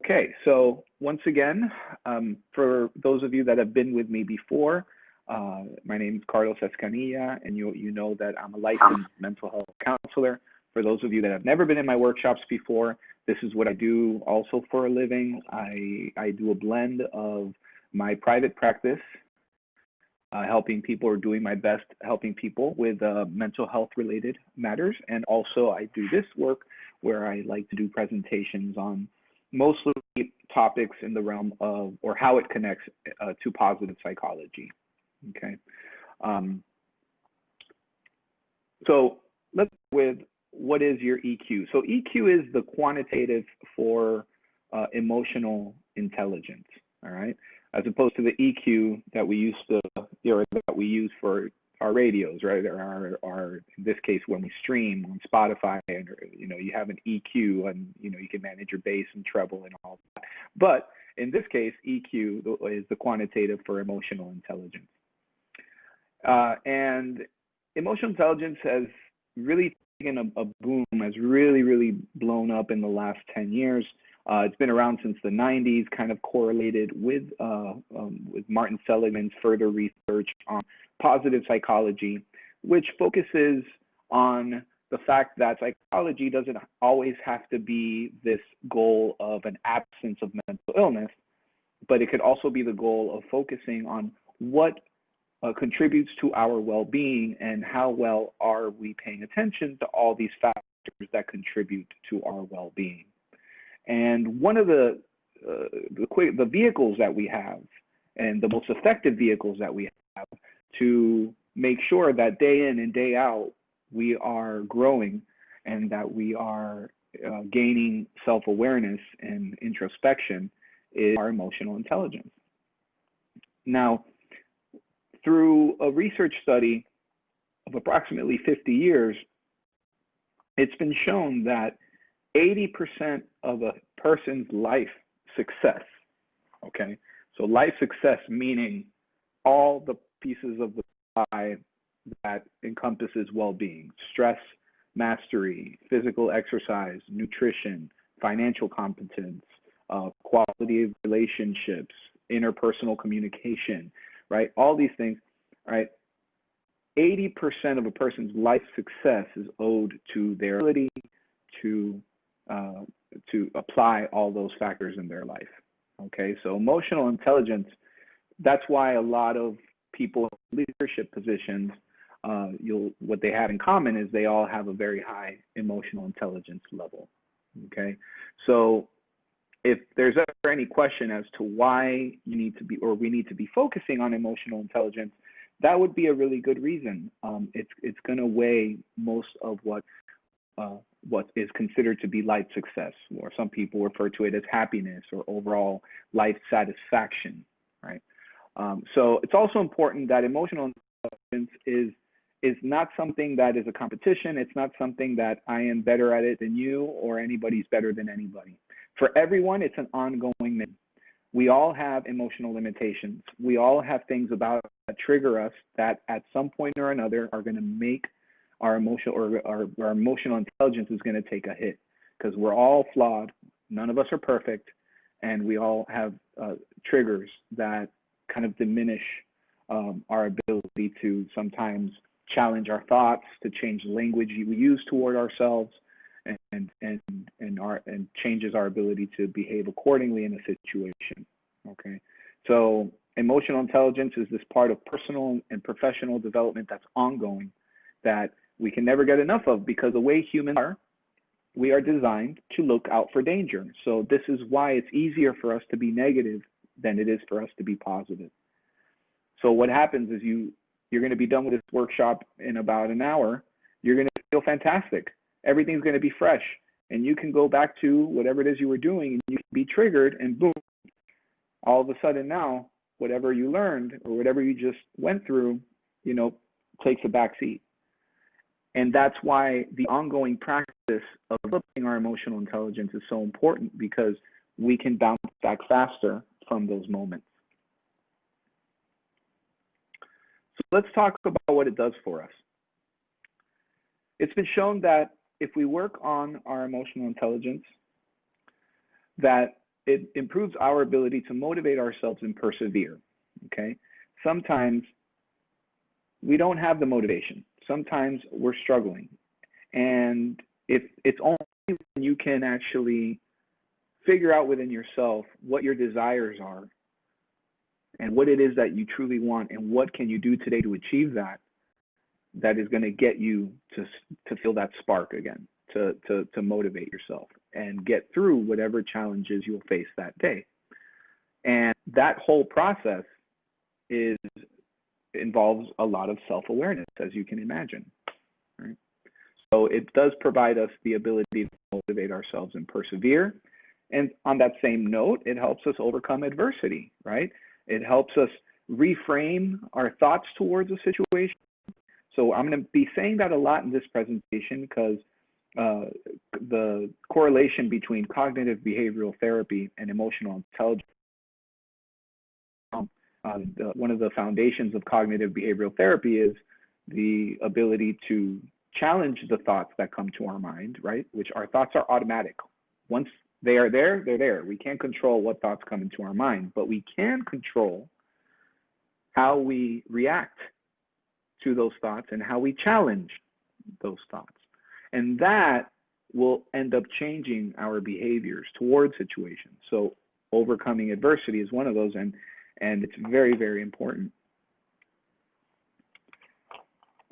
Okay, so once again, for those of you that have been with me before, my name is Carlos Escanilla, and you know that I'm a licensed mental health counselor. For those of you that have never been in my workshops before, this is what I do also for a living. I do a blend of my private practice, helping people or doing my best helping people with mental health related matters. And also I do this work where I like to do presentations on mostly topics in the realm of, or how it connects to positive psychology. Okay. So let's start with what is your EQ. So EQ is the quantitative for emotional intelligence. All right, as opposed to the EQ that we used to, or that we use for our radios, right? Or our in this case, when we stream on Spotify, and you have an EQ, and you can manage your bass and treble and all that. But in this case, EQ is the quantitative for emotional intelligence. And emotional intelligence has really taken a boom, has really blown up in the last 10 years. It's been around since the 90s, kind of correlated with Martin Seligman's further research on positive psychology, which focuses on the fact that psychology doesn't always have to be this goal of an absence of mental illness, but it could also be the goal of focusing on what contributes to our well-being and how well are we paying attention to all these factors that contribute to our well-being. And one of the vehicles that we have, and the most effective vehicles that we have to make sure that day in and day out we are growing and that we are gaining self-awareness and introspection is our emotional intelligence. Now, through a research study of approximately 50 years, it's been shown that 80% of a person's life success, okay? So life success meaning all the pieces of the pie that encompasses well-being: stress, mastery, physical exercise, nutrition, financial competence, quality of relationships, interpersonal communication, right? All these things, right? 80% of a person's life success is owed to their ability to apply all those factors in their life. Okay, so emotional intelligence, that's why a lot of people in leadership positions, what they have in common is they all have a very high emotional intelligence level. Okay, so if there's ever any question as to why you need to be, or we need to be focusing on emotional intelligence, that would be a really good reason. It's going to weigh most of what is considered to be life success, or some people refer to it as happiness or overall life satisfaction, right? So it's also important that emotional intelligence is not something that is a competition. It's not something that I am better at it than you, or anybody's better than anybody. For everyone, it's an ongoing mission. We all have emotional limitations. We all have things about that trigger us that at some point or another are going to make our emotional, or our emotional intelligence is going to take a hit, because we're all flawed. None of us are perfect, and we all have triggers that kind of diminish our ability to sometimes challenge our thoughts, to change the language we use toward ourselves, and changes our ability to behave accordingly in a situation. Okay, so emotional intelligence is this part of personal and professional development that's ongoing, that we can never get enough of, because the way humans are, we are designed to look out for danger. So this is why it's easier for us to be negative than it is for us to be positive. So what happens is you're going to be done with this workshop in about an hour. You're going to feel fantastic. Everything's going to be fresh, and you can go back to whatever it is you were doing, and you can be triggered, and boom, all of a sudden now, whatever you learned or whatever you just went through, takes a back seat. And that's why the ongoing practice of developing our emotional intelligence is so important, because we can bounce back faster from those moments. So let's talk about what it does for us. It's been shown that if we work on our emotional intelligence, that it improves our ability to motivate ourselves and persevere. Okay. Sometimes we don't have the motivation. Sometimes we're struggling. And it's only when you can actually figure out within yourself what your desires are and what it is that you truly want and what can you do today to achieve that, that is going to get you to feel that spark again, to motivate yourself and get through whatever challenges you'll face that day. And that whole process involves a lot of self-awareness, as you can imagine. Right? So it does provide us the ability to motivate ourselves and persevere. And on that same note, it helps us overcome adversity, right? It helps us reframe our thoughts towards a situation. So I'm going to be saying that a lot in this presentation because the correlation between cognitive behavioral therapy and emotional intelligence, one of the foundations of cognitive behavioral therapy is the ability to challenge the thoughts that come to our mind, right? Which our thoughts are automatic. Once they are there, they're there. We can't control what thoughts come into our mind, but we can control how we react to those thoughts and how we challenge those thoughts. And that will end up changing our behaviors towards situations. So overcoming adversity is one of those, and it's very, very important.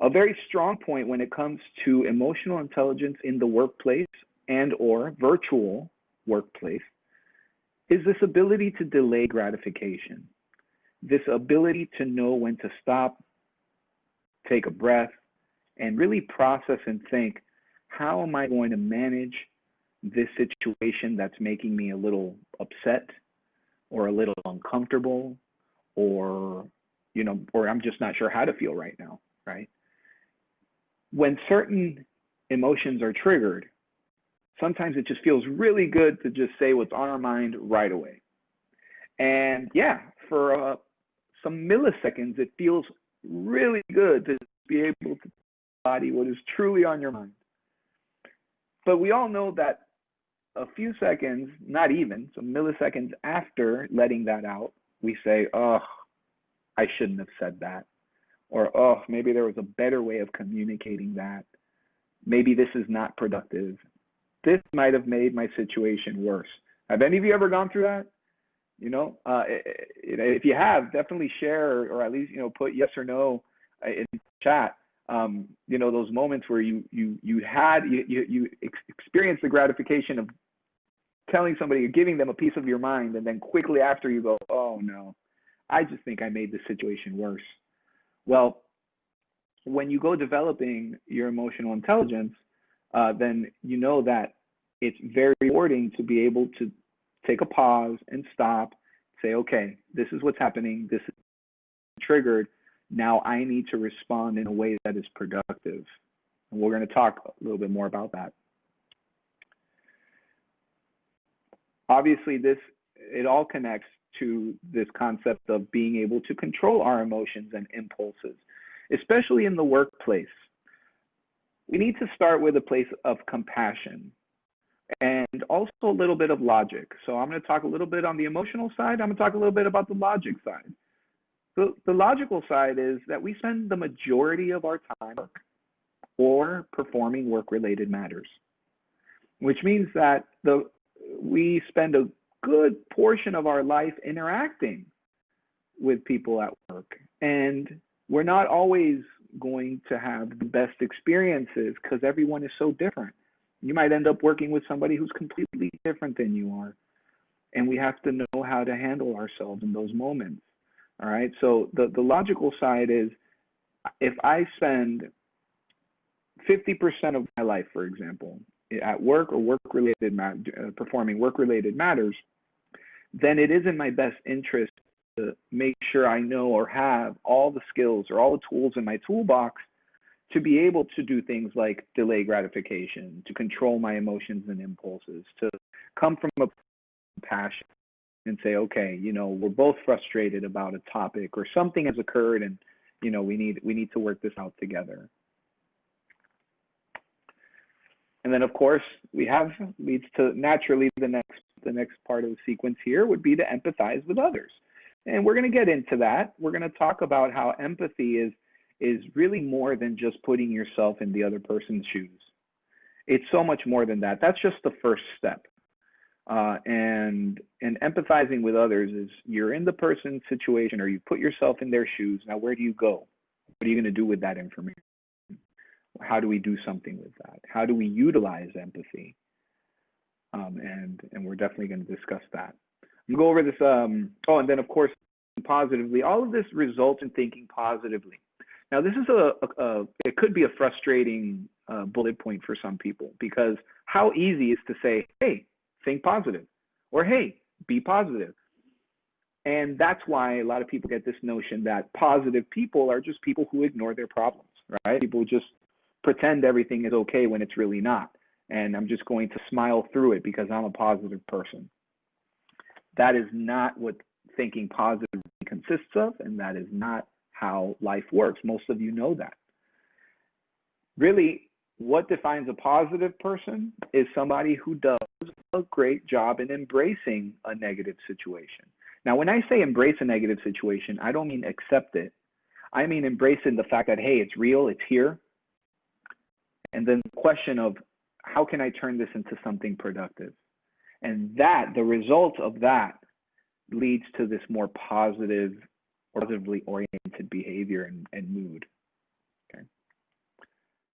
A very strong point when it comes to emotional intelligence in the workplace and or virtual workplace is this ability to delay gratification, this ability to know when to stop, take a breath, and really process and think, how am I going to manage this situation that's making me a little upset or a little uncomfortable, or, you know, or I'm just not sure how to feel right now, right? When certain emotions are triggered, sometimes it just feels really good to just say what's on our mind right away. And yeah, for some milliseconds, it feels really good to be able to body what is truly on your mind. But we all know that a few seconds, not even, some milliseconds after letting that out, we say, oh, I shouldn't have said that. Or, oh, maybe there was a better way of communicating that. Maybe this is not productive. This might have made my situation worse. Have any of you ever gone through that? You know, if you have, definitely share, or at least, you know, put yes or no in chat. You know, those moments where you experience the gratification of telling somebody or giving them a piece of your mind, and then quickly after you go, oh no, I just think I made the situation worse. Well, when you go developing your emotional intelligence, then you know that it's very rewarding to be able to take a pause and stop, say, okay, this is what's happening, this is triggered, now I need to respond in a way that is productive. And we're going to talk a little bit more about that. Obviously, it all connects to this concept of being able to control our emotions and impulses, especially in the workplace. We need to start with a place of compassion and also a little bit of logic. So I'm going to talk a little bit on the emotional side. I'm going to talk a little bit about the logic side. The logical side is that we spend the majority of our time or performing work-related matters, which means that we spend a good portion of our life interacting with people at work. And we're not always going to have the best experiences because everyone is so different. You might end up working with somebody who's completely different than you are. And we have to know how to handle ourselves in those moments. All right. So the logical side is, if I spend 50% of my life, for example, at work or performing work-related matters, then it is in my best interest to make sure I know or have all the skills or all the tools in my toolbox to be able to do things like delay gratification, to control my emotions and impulses, to come from a passion and say, okay, you know, we're both frustrated about a topic or something has occurred, and you know, we need to work this out together. And then, of course, leads to naturally the next the next part of the sequence here would be to empathize with others. And we're going to get into that. We're going to talk about how empathy is really more than just putting yourself in the other person's shoes. It's so much more than that. That's just the first step. And empathizing with others is you're in the person's situation or you put yourself in their shoes. Now, where do you go? What are you going to do with that information? How do we do something with that? How do we utilize empathy? And we're definitely going to discuss that. I'm going to go over this. Oh, and then of course, positively. All of this results in thinking positively. Now, this is it could be a frustrating bullet point for some people, because how easy is to say, hey, think positive, or hey, be positive. And that's why a lot of people get this notion that positive people are just people who ignore their problems, right? People just pretend everything is okay when it's really not. And I'm just going to smile through it because I'm a positive person. That is not what thinking positively consists of, and that is not how life works. Most of you know that. Really, what defines a positive person is somebody who does a great job in embracing a negative situation. Now, when I say embrace a negative situation, I don't mean accept it. I mean embracing the fact that, hey, it's real, it's here. And then the question of, how can I turn this into something productive? And that, the result of that, leads to this more positive or positively oriented behavior and mood,